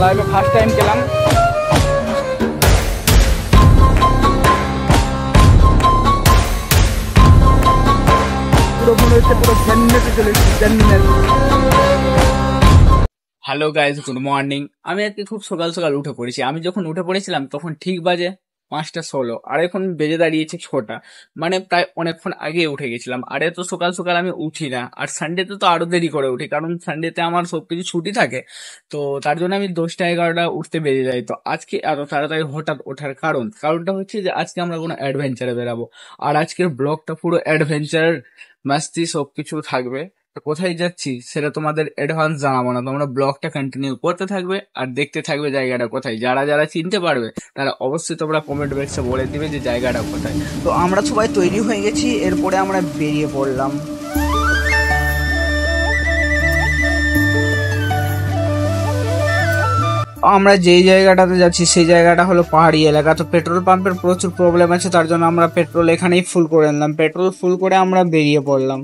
লাইভে first time গেলাম। Hello guys, good morning. আমি আজকে খুব সকাল সকাল উঠে পড়েছি। আমি যখন উঠে পড়েছিলাম তখন ঠিক বাজে 5:16 আর এখন বেজে দাঁড়িয়েছে 6টা, মানে প্রায় অনেকক্ষণ আগে উঠে গেছিলাম। আর এত সকাল সকাল আমি উঠি না, আর সানডেতে তো আরো দেরি করে উঠি, কারণ সানডেতে আমার সবকিছু ছুটি থাকে। তো তার জন্য আমি 10টা 11টা উঠতে বেরিয়ে যাই। তো আজকে এত তাড়াতাড়ি হঠাৎ ওঠার কারণটা হচ্ছে যে আজকে আমরা কোনো অ্যাডভেঞ্চারে বেরাবো, আর আজকের ব্লগটা পুরো অ্যাডভেঞ্চার মাস্তি সবকিছু থাকবে। কোথায় যাচ্ছি সেটা তোমাদের অ্যাডভান্স জানাবো না, তোমরা ব্লগটা কন্টিনিউ করতে থাকবে আর দেখতে থাকবে জায়গাটা কোথায়। যারা যারা চিনতে পারবে তারা অবশ্যই তোমরা কমেন্ট বক্সে বলে দিবে যে জায়গাটা কোথায়। তো আমরা সবাই তৈরি হয়ে গেছি, এরপরে আমরা বেরিয়ে পড়লাম। আমরা যেই জায়গাটাতে যাচ্ছি সেই জায়গাটা হলো পাহাড়ি এলাকা। তো পেট্রোল পাম্পের প্রচুর প্রবলেম আছে, তার জন্য আমরা পেট্রোল এখানেই ফুল করে নিলাম। পেট্রোল ফুল করে আমরা বেরিয়ে পড়লাম।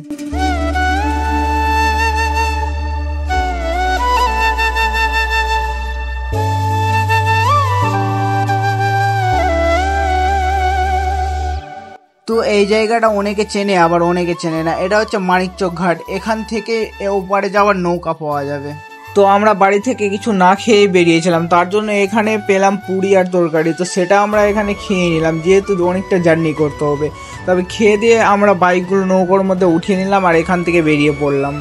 তো এই জায়গাটা অনেকে চেনে আবার অনেকে চেনে না। এটা হচ্ছে মানিকচক ঘাট, এখান থেকে ওপারে যাওয়ার নৌকা পাওয়া যাবে। তো আমরা বাড়ি থেকে কিছু না খেয়ে বেরিয়েছিলাম, তার জন্য এখানে পেলাম পুরি আর তরকারি। তো সেটা আমরা এখানে খেয়ে নিলাম, যেহেতু অনেকটা জার্নি করতে হবে। তবে খেয়ে দিয়ে আমরা বাইকগুলো নৌকার মধ্যে উঠিয়ে নিলাম আর এখান থেকে বেরিয়ে পড়লাম।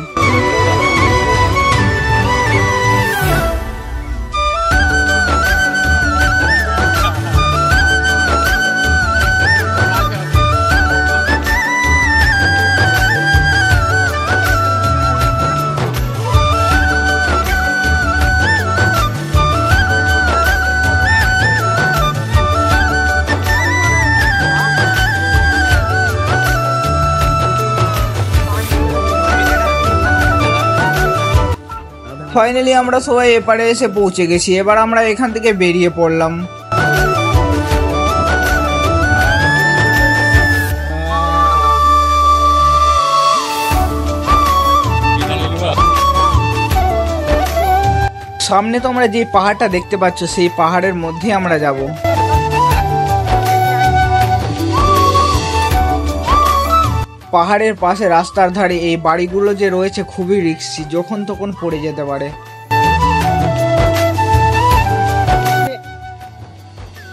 ফাইনালি আমরা সবাই এপারে এসে পৌঁছে গেছি। এবার আমরা এখান থেকে বেরিয়ে পড়লাম। সামনে তোমরা যে পাহাড়টা দেখতে পাচ্ছ সেই পাহাড়ের মধ্যে আমরা যাব। পাহাড়ের পাশে রাস্তার ধারে এই বাড়িগুলো যে রয়েছে খুবই রিস্কি, যখন তখন পড়ে যেতে পারে।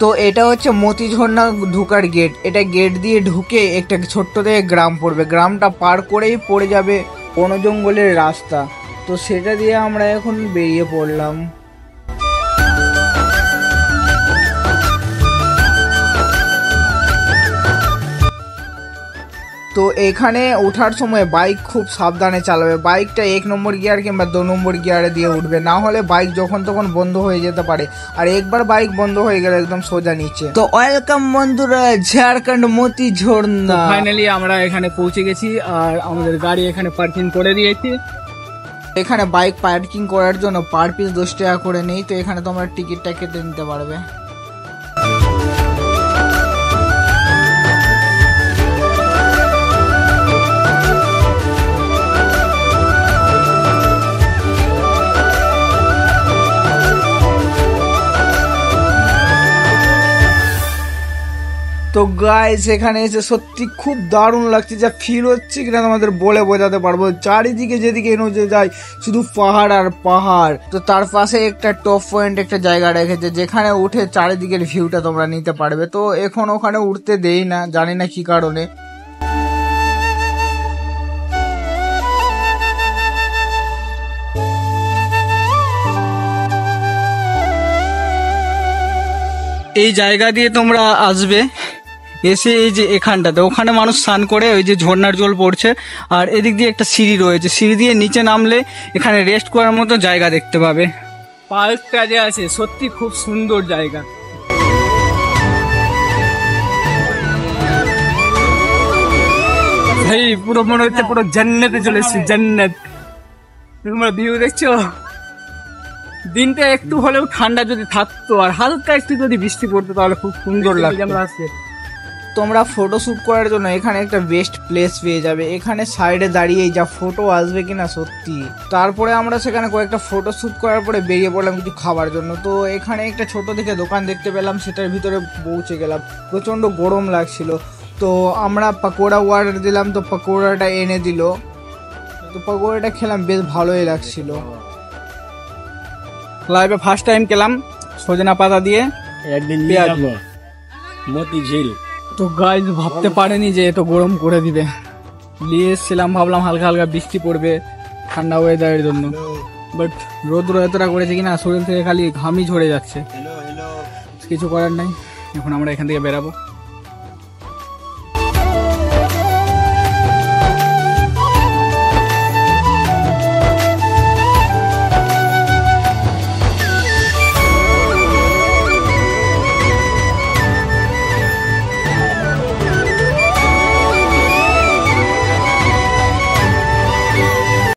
তো এটা হচ্ছে মতি ঝর্ণা ঢুকার গেট। এটা গেট দিয়ে ঢুকে একটা ছোট্ট থেকে গ্রাম পড়বে, গ্রামটা পার করেই পড়ে যাবে বন জঙ্গলের রাস্তা। তো সেটা দিয়ে আমরা এখন বেরিয়ে পড়লাম। তো এখানে ওঠার সময় বাইক খুব সাবধানে চালাবে। বাইকটা 1 নম্বর গিয়ার কিংবা 2 নম্বর গিয়ারে দিয়ে উঠবে, না হলে বাইক যখন তখন বন্ধ হয়ে যেতে পারে। আর একবার বাইক বন্ধ হয়ে গেলে একদম সোজা নিচে। তো ওয়েলকাম বন্ধুরা ঝাড়খণ্ড মতি ঝর্ণা। ফাইনালি আমরা এখানে পৌঁছে গেছি আর আমাদের গাড়ি এখানে পার্কিং করে দিয়েছি। এখানে বাইক পার্কিং করার জন্য পার পিস 10 টাকা করে নেই। তো এখানে তোমরা টিকিটটা কেটে নিতে পারবে। তো গাইস এখানে এসে সত্যি খুব দারুণ লাগছে, যা ফিল হচ্ছে কিনা তোমাদের বলে বোঝাতে পারবো। চারিদিকে যেদিকে নজর যায় শুধু পাহাড় আর পাহাড়। তো তার পাশে একটা টপ পয়েন্ট একটা জায়গা রেখেছে, যেখানে উঠে চারিদিকের ভিউটা তোমরা নিতে পারবে। তো এখন ওখানে উঠতে দেই না, জানি না কি কারণে। এই জায়গা দিয়ে তোমরা আসবে, এসে এই যে এখানটাতে ওখানে মানুষ স্নান করে, ওই যে ঝর্ণার জল পড়ছে। আর এদিক দিয়ে একটা সিঁড়ি রয়েছে, সিঁড়ি দিয়ে নিচে নামলে এখানে রেস্ট করার মতো জায়গা দেখতে পাবে। পার্কটা যে আছে সত্যি খুব সুন্দর জায়গা। ভাই পুরো মনে হচ্ছে পুরো জান্নাতে চলে এসেছি, জান্নাত। তোমরা ভিউ দেখছো, দিনটা একটু হলেও ঠান্ডা যদি থাকতো আর হালকা একটু যদি বৃষ্টি পড়তো তাহলে খুব সুন্দর লাগতো। তোমরা ফটো শ্যুট করার জন্য এখানে একটা বেস্ট প্লেস পেয়ে যাবে। এখানে সাইডে দাঁড়িয়েই যা ফটো আসবে কিনা সত্যি। তারপরে আমরা সেখানে কয়েকটা ফটো শ্যুট করার পরে বেরিয়ে পড়লাম কিছু খাবার জন্য। তো এখানে একটা ছোট থেকে দোকান দেখতে পেলাম, সেটার ভিতরে পৌঁছে গেলাম। প্রচণ্ড গরম লাগছিল, তো আমরা পাকোড়া অর্ডার দিলাম, তো পাকোড়াটা এনে দিল। তো পাকোড়াটা খেলাম, বেশ ভালোই লাগছিল। লাইভে ফার্স্ট টাইম খেলাম সজনা পাতা দিয়ে একদিন পেঁয়াজ। মতি ঝিল। তো গাইজ ভাবতে পারেনি যে এত গরম করে দিবে। নিয়ে এসেছিলাম, ভাবলাম হালকা হালকা বৃষ্টি পড়বে ঠান্ডা ওয়েদারের জন্য, বাট রোদ্র এতটা করেছে কিনা শরীর থেকে খালি ঘামই ঝরে যাচ্ছে। কিছু করার নাই, এখন আমরা এখান থেকে বেরাবো।